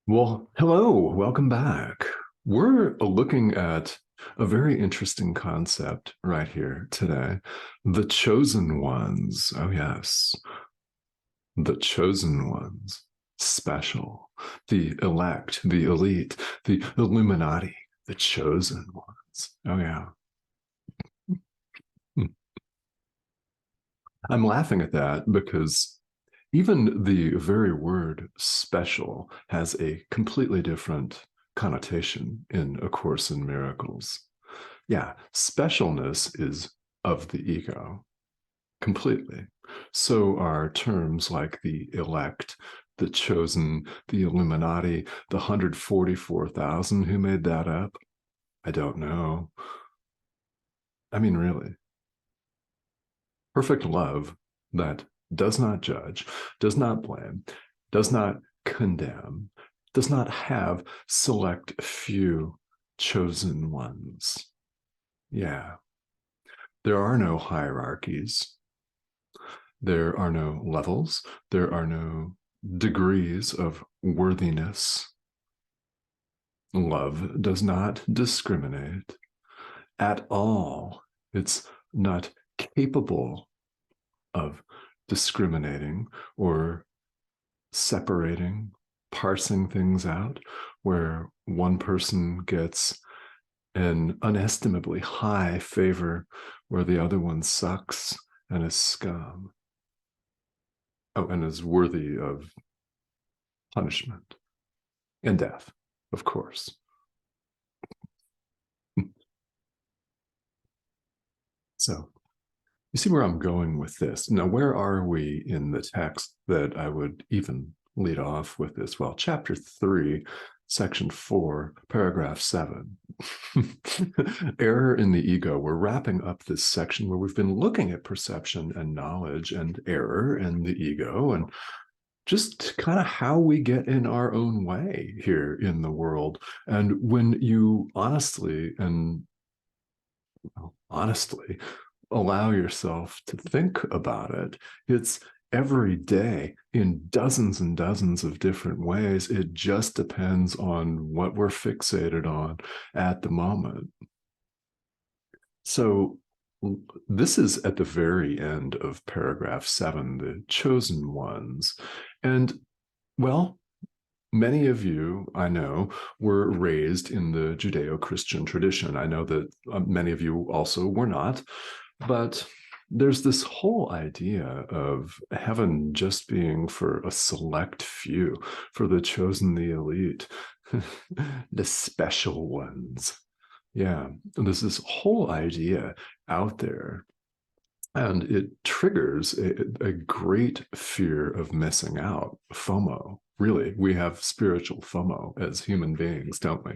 Well, hello, welcome back. We're looking at a very interesting concept right here today. The chosen ones. Oh, yes, the chosen ones. Special. The elect, the elite, the illuminati, the chosen ones. Oh, yeah. I'm laughing at that because even the very word special has a completely different connotation in A Course in Miracles. Yeah, specialness is of the ego completely. So are terms like the elect, the chosen, the illuminati, the 144,000. Who made that up? I don't know. I mean, really. Perfect love that does not judge, does not blame, does not condemn, does not have select few chosen ones. Yeah, there are no hierarchies, there are no levels, there are no degrees of worthiness. Love does not discriminate at all. It's not capable of discriminating or separating, parsing things out, where one person gets an unestimably high favor where the other one sucks and is scum. Oh, and is worthy of punishment and death, of course. So you see where I'm going with this. Now, where are we in the text that I would even lead off with this? Well, chapter 3, section 4, paragraph 7. Error in the ego. We're wrapping up this section where we've been looking at perception and knowledge and error and the ego and just kind of how we get in our own way here in the world. And when you honestly allow yourself to think about it, it's every day in dozens and dozens of different ways. It just depends on what we're fixated on at the moment. So, this is at the very end of paragraph 7, the chosen ones. And, well, many of you, I know, were raised in the Judeo Christian tradition. I know that many of you also were not. But there's this whole idea of heaven just being for a select few, for the chosen, the elite, the special ones. Yeah, there's this whole idea out there, and it triggers a great fear of missing out, FOMO. Really, we have spiritual FOMO as human beings, don't we?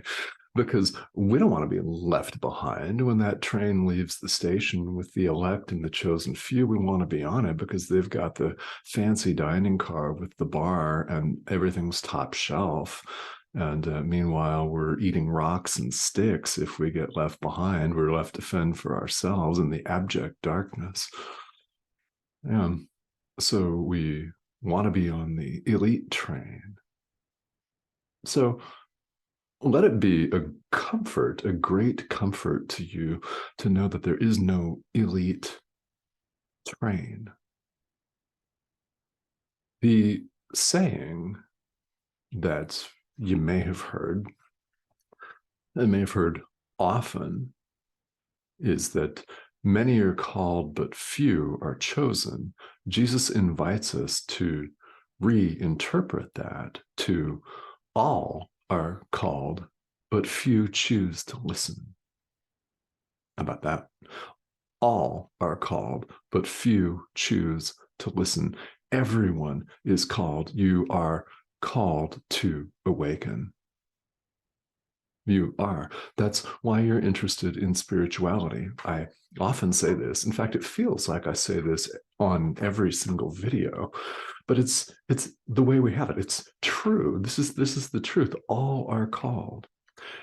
Because we don't want to be left behind when that train leaves the station with the elect and the chosen few. We want to be on it because they've got the fancy dining car with the bar and everything's top shelf. And meanwhile, we're eating rocks and sticks. If we get left behind, we're left to fend for ourselves in the abject darkness. And so we want to be on the elite train. So let it be a comfort, a great comfort to you to know that there is no elite train. The saying that you may have heard, and may have heard often, is that many are called, but few are chosen. Jesus invites us to reinterpret that to all are called, but few choose to listen. How about that? All are called, but few choose to listen. Everyone is called. You are called to awaken. You are. That's why you're interested in spirituality. I often say this. In fact, it feels like I say this on every single video, but it's the way we have it. It's true. This is the truth. All are called.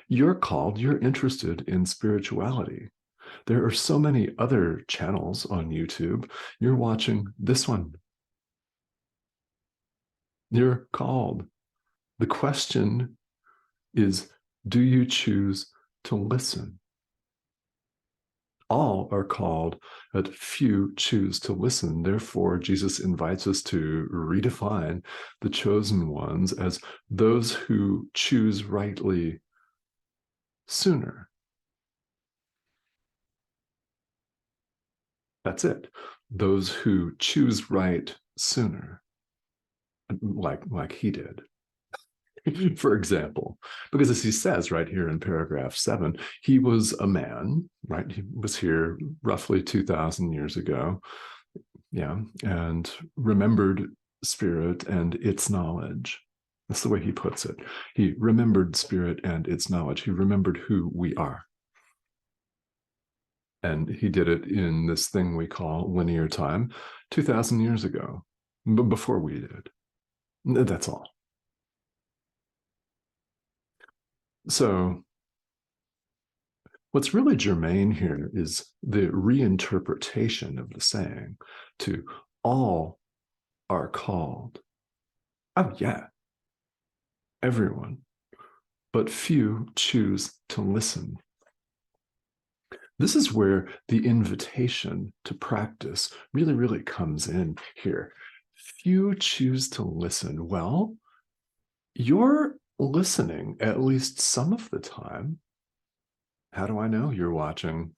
You're called. You're interested in spirituality. There are so many other channels on YouTube. You're watching this one. You're called. The question is, do you choose to listen? All are called, but few choose to listen. Therefore, Jesus invites us to redefine the chosen ones as those who choose rightly sooner. That's it. Those who choose right sooner, like he did. For example, because as he says right here in paragraph 7, he was a man, right? He was here roughly 2,000 years ago, yeah, and remembered spirit and its knowledge. That's the way he puts it. He remembered spirit and its knowledge. He remembered who we are. And he did it in this thing we call linear time 2,000 years ago, before we did. That's all. So what's really germane here is the reinterpretation of the saying to all are called. Oh, yeah, everyone, but few choose to listen. This is where the invitation to practice really, really comes in here. Few choose to listen. Well, you're listening at least some of the time. How do I know you're watching?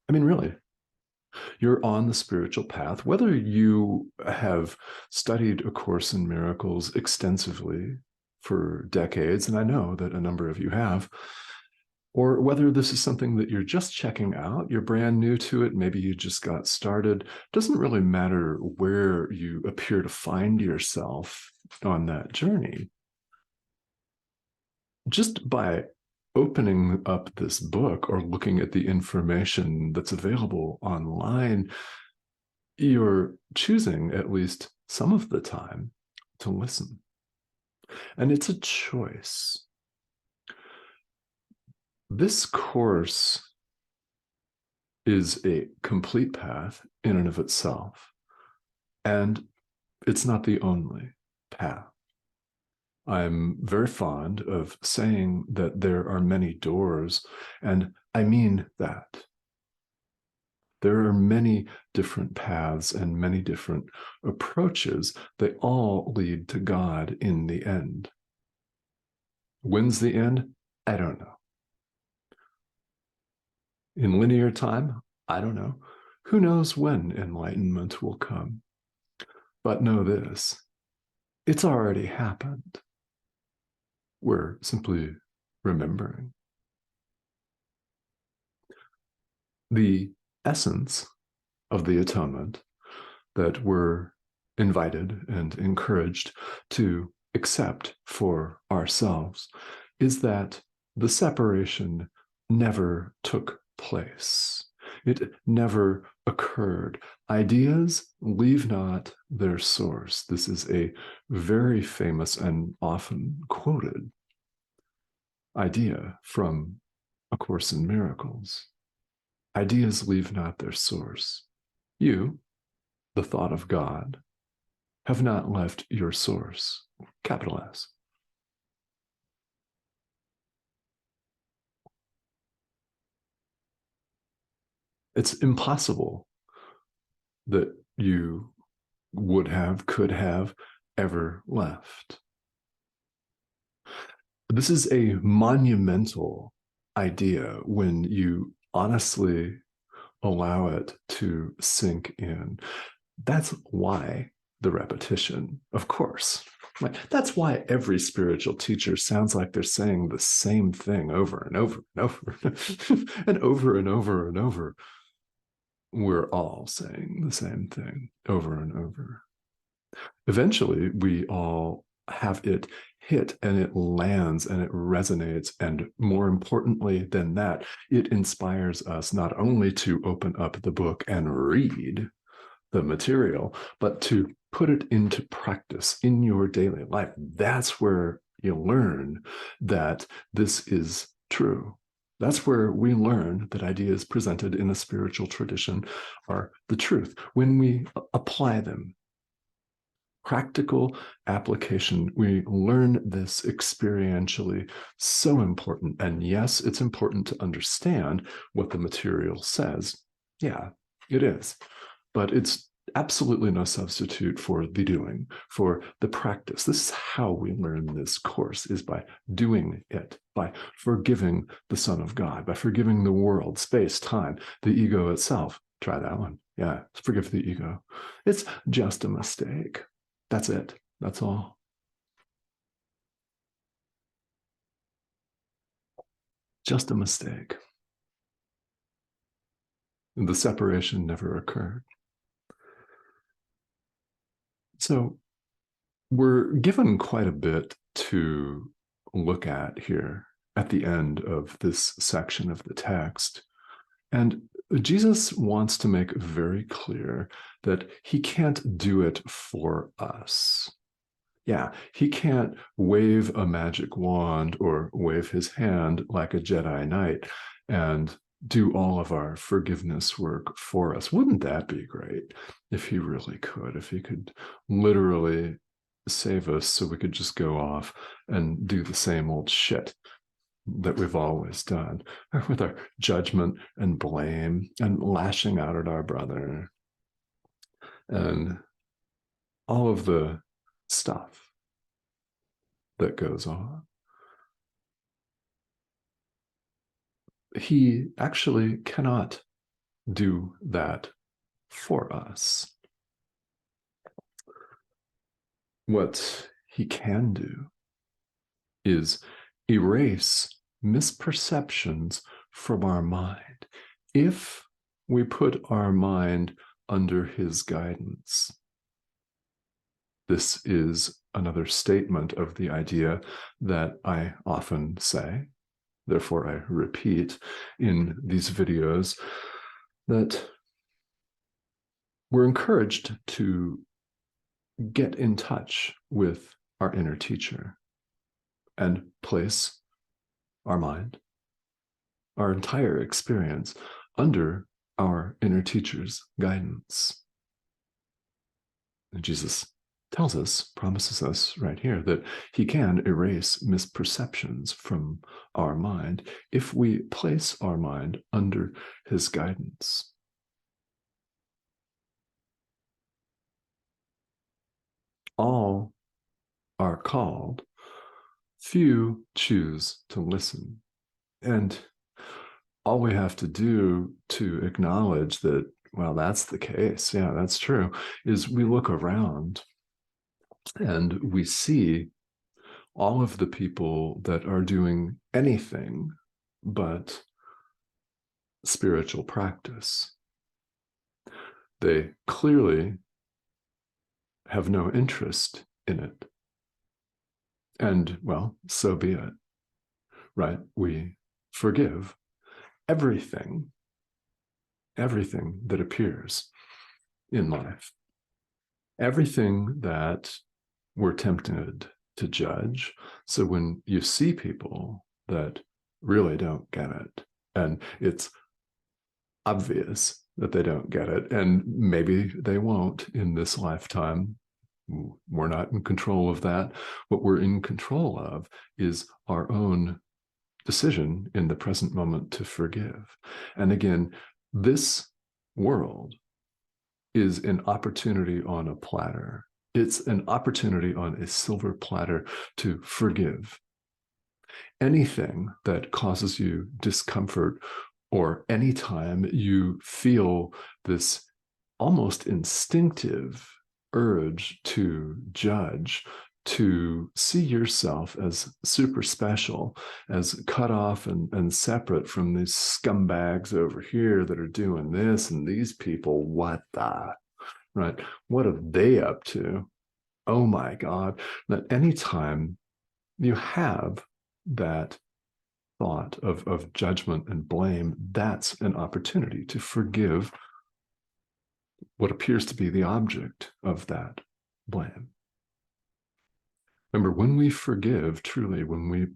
I mean, really, you're on the spiritual path, whether you have studied A Course in Miracles extensively for decades, and I know that a number of you have, or whether this is something that you're just checking out, you're brand new to it, maybe you just got started. Doesn't really matter where you appear to find yourself on that journey. Just by opening up this book or looking at the information that's available online, you're choosing at least some of the time to listen. And it's a choice. This course is a complete path in and of itself, and it's not the only path. I'm very fond of saying that there are many doors, and I mean that. There are many different paths and many different approaches. They all lead to God in the end. When's the end? I don't know. In linear time? I don't know. Who knows when enlightenment will come? But know this, it's already happened. We're simply remembering. The essence of the atonement that we're invited and encouraged to accept for ourselves is that the separation never took place. It never occurred. Ideas leave not their source. This is a very famous and often quoted idea from A Course in Miracles. Ideas leave not their source. You, the thought of God, have not left your source, capital S. It's impossible that you would have, could have ever left. This is a monumental idea when you honestly allow it to sink in. That's why the repetition, of course. That's why every spiritual teacher sounds like they're saying the same thing over and over and over and over and over and over. We're all saying the same thing over and over. Eventually, we all have it hit and it lands and it resonates. And more importantly than that, it inspires us not only to open up the book and read the material, but to put it into practice in your daily life. That's where you learn that this is true. That's where we learn that ideas presented in a spiritual tradition are the truth when we apply them. Practical application. We learn this experientially. So important. And yes, it's important to understand what the material says. Yeah, it is. But it's absolutely no substitute for the doing, for the practice. This is how we learn this course, is by doing it, by forgiving the Son of God, by forgiving the world, space, time, the ego itself. Try that one. Yeah, forgive the ego. It's just a mistake. That's it. That's all. Just a mistake. The separation never occurred. So we're given quite a bit to look at here at the end of this section of the text. And Jesus wants to make very clear that he can't do it for us. Yeah, he can't wave a magic wand or wave his hand like a Jedi Knight and do all of our forgiveness work for us. Wouldn't that be great if he really could, if he could literally save us so we could just go off and do the same old shit that we've always done with our judgment and blame and lashing out at our brother and all of the stuff that goes on. He actually cannot do that for us. What he can do is erase misperceptions from our mind if we put our mind under his guidance. This is another statement of the idea that I often say, therefore I repeat in these videos, that we're encouraged to get in touch with our inner teacher and place our mind, our entire experience, under our inner teacher's guidance. And Jesus tells us, promises us right here, that he can erase misperceptions from our mind if we place our mind under his guidance. All are called, few choose to listen. And all we have to do to acknowledge that, well, that's the case, yeah, that's true, is we look around and we see all of the people that are doing anything but spiritual practice. They clearly have no interest in it. And, well, so be it, right? We forgive everything that appears in life, everything that we're tempted to judge. So when you see people that really don't get it, and it's obvious that they don't get it, and maybe they won't in this lifetime, we're not in control of that. What we're in control of is our own decision in the present moment to forgive. And again, this world is an opportunity on a platter. It's an opportunity on a silver platter to forgive anything that causes you discomfort, or anytime you feel this almost instinctive urge to judge, to see yourself as super special, as cut off and separate from these scumbags over here that are doing this, and these people, what the, right? What are they up to? Oh my God. That anytime you have that thought of judgment and blame, that's an opportunity to forgive what appears to be the object of that blame. Remember, when we forgive truly, when we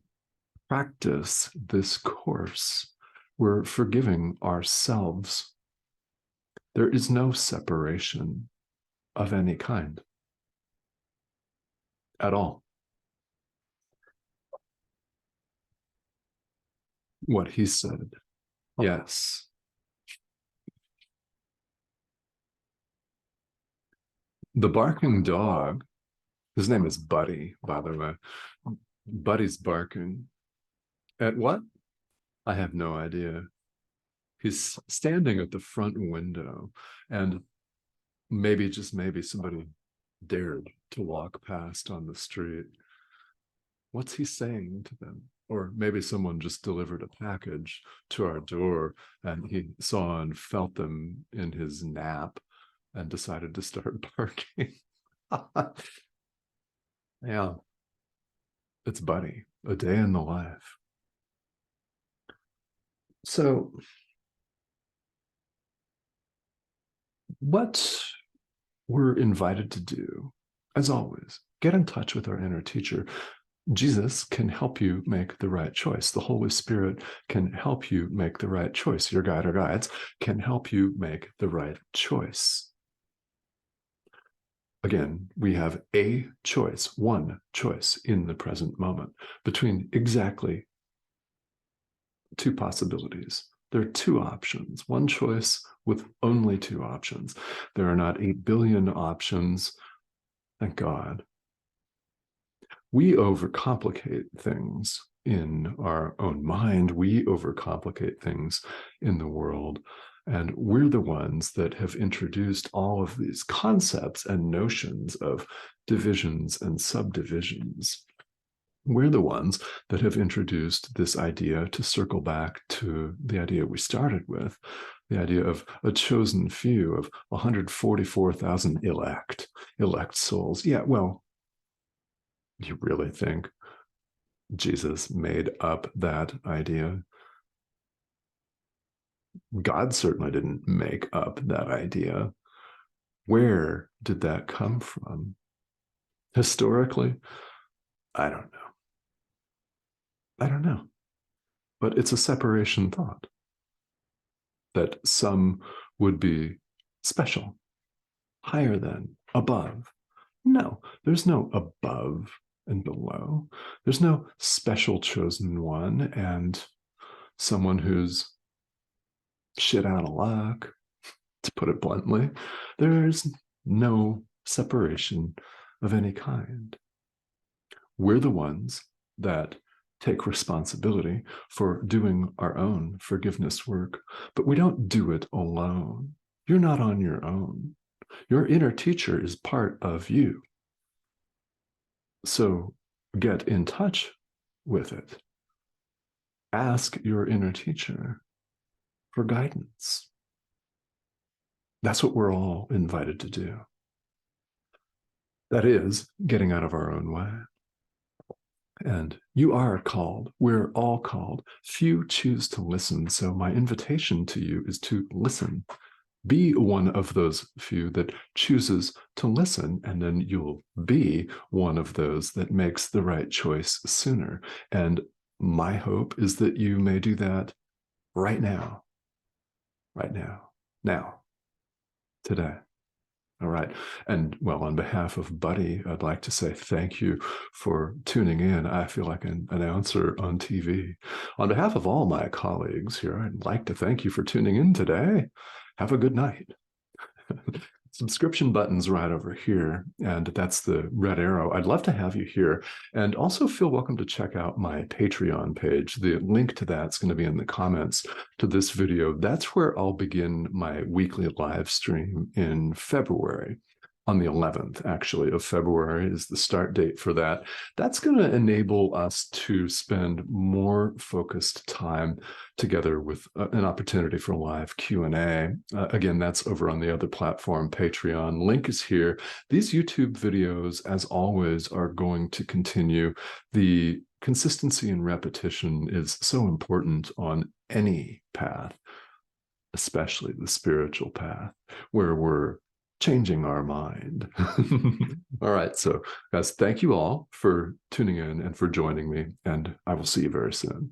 practice this course, we're forgiving ourselves. There is no separation of any kind. at all. What he said. Yes. The barking dog, his name is Buddy, by the way. Buddy's barking. At what? I have no idea. He's standing at the front window, and maybe, just maybe, somebody dared to walk past on the street. What's he saying to them? Or maybe someone just delivered a package to our door and he saw and felt them in his nap and decided to start barking. Yeah, it's Buddy, a day in the life. So, what we're invited to do, as always, get in touch with our inner teacher. Jesus can help you make the right choice. The Holy Spirit can help you make the right choice. Your guide or guides can help you make the right choice. Again, we have a choice, one choice in the present moment between exactly two possibilities. There are two options, one choice with only two options. There are not 8 billion options. Thank God. We overcomplicate things in our own mind. We overcomplicate things in the world. And we're the ones that have introduced all of these concepts and notions of divisions and subdivisions. We're the ones that have introduced this idea, to circle back to the idea we started with, the idea of a chosen few, of 144,000 elect souls. Yeah, well, you really think Jesus made up that idea? God certainly didn't make up that idea. Where did that come from? Historically, I don't know. I don't know. But it's a separation thought that some would be special, higher than, above. No, there's no above and below. There's no special chosen one and someone who's shit out of luck, to put it bluntly. There's no separation of any kind. We're the ones that take responsibility for doing our own forgiveness work, but we don't do it alone. You're not on your own. Your inner teacher is part of you. So get in touch with it. Ask your inner teacher for guidance. That's what we're all invited to do. That is getting out of our own way. And you are called. We're all called. Few choose to listen. So my invitation to you is to listen. Be one of those few that chooses to listen, and then you'll be one of those that makes the right choice sooner. And my hope is that you may do that right now, now, today. All right. And well, on behalf of Buddy, I'd like to say thank you for tuning in. I feel like an announcer on TV. On behalf of all my colleagues here, I'd like to thank you for tuning in today. Have a good night. Subscription button's right over here, and that's the red arrow. I'd love to have you here, and also feel welcome to check out my Patreon page. The link to that's going to be in the comments to this video. That's where I'll begin my weekly live stream in February. On the 11th, actually, of February is the start date for that. That's going to enable us to spend more focused time together with an opportunity for live Q&A. Again, that's over on the other platform, Patreon. Link is here. These YouTube videos, as always, are going to continue. The consistency and repetition is so important on any path, especially the spiritual path, where we're changing our mind. All right. So, guys, thank you all for tuning in and for joining me. And I will see you very soon.